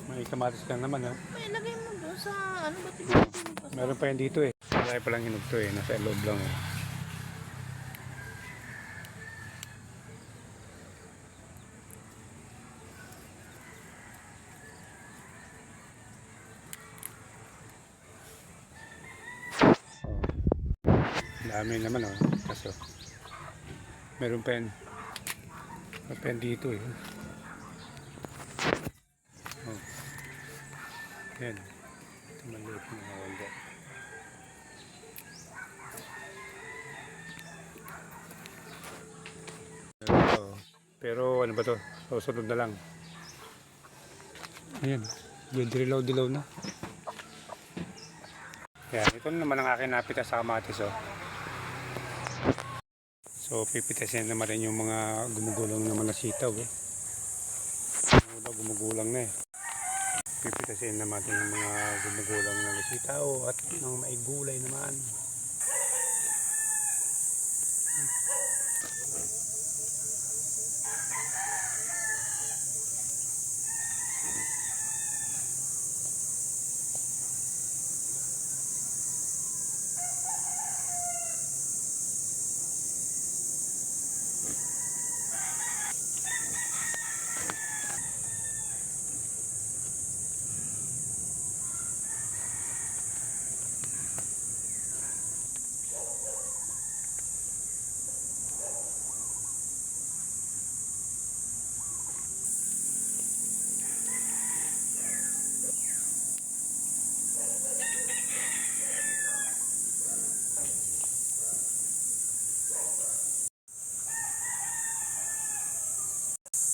May kamatis ka naman, oh. May lagay mo doon sa ano ba ito? Meron pa yan dito eh. Marami pa lang hinog to eh. Nasa loob lang eh. Dami naman oh. Kaso meron pa yan. Meron pa yan dito eh. Oh. Yan. Ito maliit na wala. Pero ano ba to? Susunod na lang. Ayan. Dilaw-dilaw na. Yan. Ito naman ang akin napitas sa kamatis oh. So pipitasin naman rin yung mga gumugulang naman na sitaw eh. Gumugulang na eh. Pipitasin naman yung mga gumugulang na sitaw at ng maigulay naman.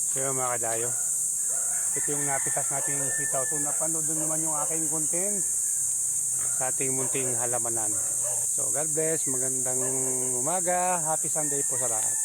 Kaya mga kadayo, ito yung napitas natin sitaw. So napanood naman yung aking content sa ating munting halamanan. So God bless, magandang umaga, happy Sunday po sa lahat.